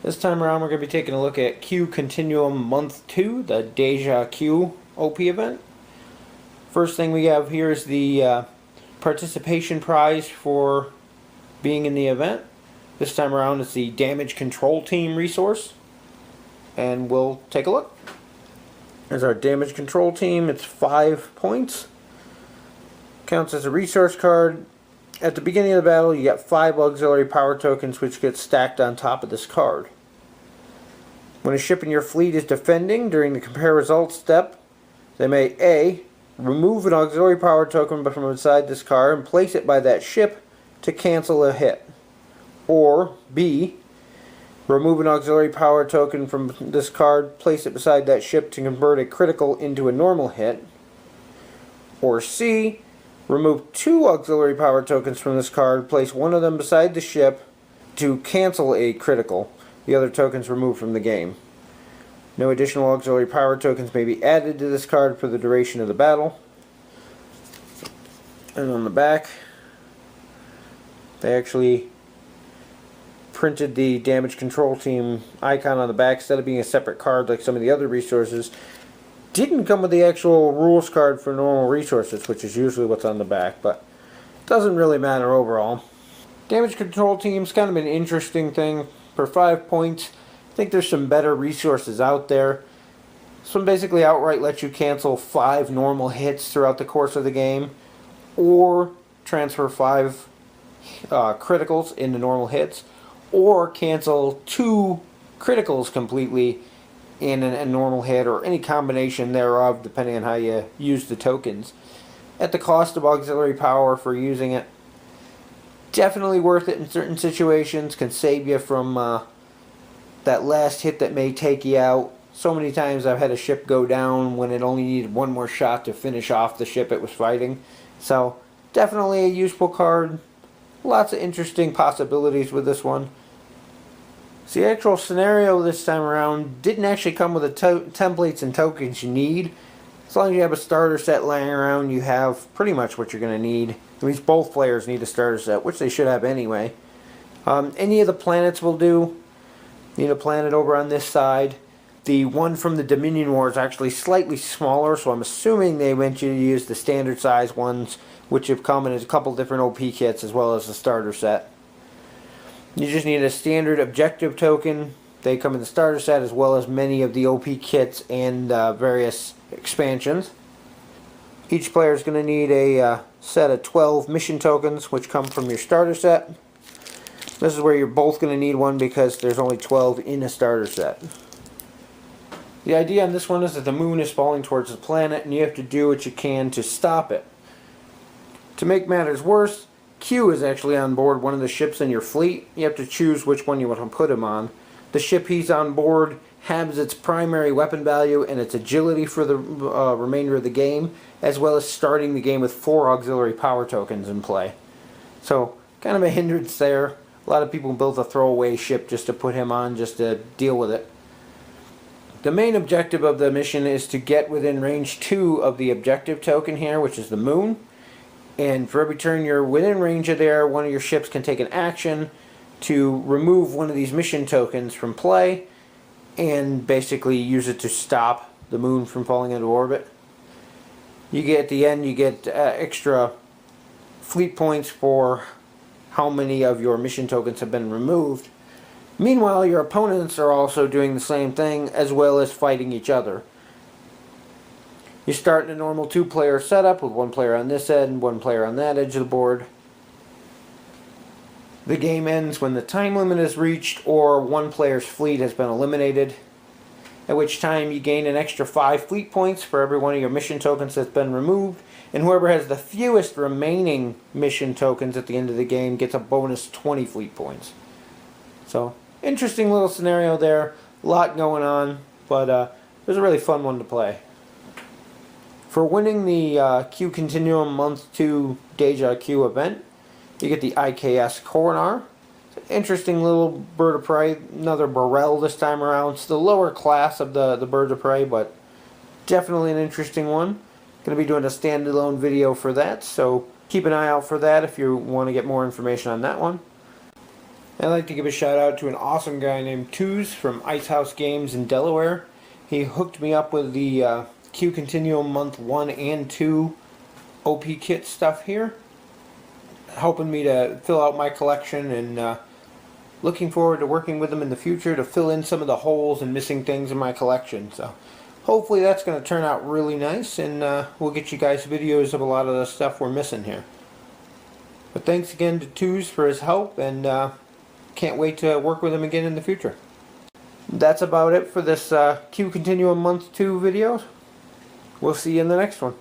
This time around we're going to be taking a look at Q-Continuum Month 2, the Deja Q OP event. First thing we have here is the participation prize for being in the event. This time around it's the Damage Control Team resource. And we'll take a look. There's our Damage Control Team. It's 5 points. Counts as a resource card. At the beginning of the battle, you get 5 auxiliary power tokens which get stacked on top of this card. When a ship in your fleet is defending during the compare results step, they may A. remove an auxiliary power token from inside this card and place it by that ship to cancel a hit. Or B. remove an auxiliary power token from this card, place it beside that ship to convert a critical into a normal hit. Or C. remove 2 auxiliary power tokens from this card, place one of them beside the ship to cancel a critical. The other tokens removed from the game. No additional auxiliary power tokens may be added to this card for the duration of the battle. And on the back, they actually printed the Damage Control Team icon on the back instead of being a separate card like some of the other resources. Didn't come with the actual rules card for normal resources, which is usually what's on the back, but doesn't really matter overall. Damage Control Team's kind of an interesting thing. For 5 points, I think there's some better resources out there. This one basically outright lets you cancel 5 normal hits throughout the course of the game, or transfer 5 criticals into normal hits, or cancel 2 criticals completely in a normal hit, or any combination thereof depending on how you use the tokens. At the cost of auxiliary power for using it. Definitely worth it in certain situations, can save you from that last hit that may take you out. So many times I've had a ship go down when it only needed one more shot to finish off the ship it was fighting. So definitely a useful card. Lots of interesting possibilities with this one. So the actual scenario this time around didn't actually come with the templates and tokens you need. As long as you have a starter set laying around, you have pretty much what you're going to need. At least both players need a starter set, which they should have anyway. Any of the planets will do. Need a planet over on this side. The one from the Dominion War is actually slightly smaller, so I'm assuming they want you to use the standard size ones, which have come in a couple different OP kits as well as the starter set. You just need a standard objective token. They come in the starter set as well as many of the OP kits and various expansions. Each player is going to need a set of 12 mission tokens which come from your starter set. This is where you're both going to need one because there's only 12 in a starter set. The idea on this one is that the moon is falling towards the planet and you have to do what you can to stop it. To make matters worse, Q is actually on board one of the ships in your fleet. You have to choose which one you want to put him on. The ship he's on board has its primary weapon value and its agility for the remainder of the game, as well as starting the game with 4 auxiliary power tokens in play. So, kind of a hindrance there. A lot of people build a throwaway ship just to put him on, just to deal with it. The main objective of the mission is to get within range 2 of the objective token here, which is the moon. And for every turn you're within range of there, one of your ships can take an action to remove one of these mission tokens from play and basically use it to stop the moon from falling into orbit. You get at the end, you get extra fleet points for how many of your mission tokens have been removed. Meanwhile, your opponents are also doing the same thing as well as fighting each other. You start in a normal 2-player setup with 1 player on this end, 1 player on that edge of the board. The game ends when the time limit is reached or 1 player's fleet has been eliminated, at which time you gain an extra 5 fleet points for every one of your mission tokens that's been removed, and whoever has the fewest remaining mission tokens at the end of the game gets a bonus 20 fleet points. So, interesting little scenario there, a lot going on, but it was a really fun one to play. For winning the Q-Continuum Month 2 Deja Q event, you get the IKS Coronar. It's an interesting little bird of prey, another Bre'el this time around. It's the lower class of the birds of prey, but definitely an interesting one. Going to be doing a standalone video for that, so keep an eye out for that if you want to get more information on that one. I'd like to give a shout out to an awesome guy named Twos from Ice House Games in Delaware. He hooked me up with the Q-Continuum month 1 and 2 OP kit stuff here, helping me to fill out my collection, and looking forward to working with him in the future to fill in some of the holes and missing things in my collection. So hopefully that's going to turn out really nice, and we'll get you guys videos of a lot of the stuff we're missing here. But thanks again to Twos for his help, and can't wait to work with him again in the future. That's about it for this Q-Continuum month 2 video. We'll see you in the next one.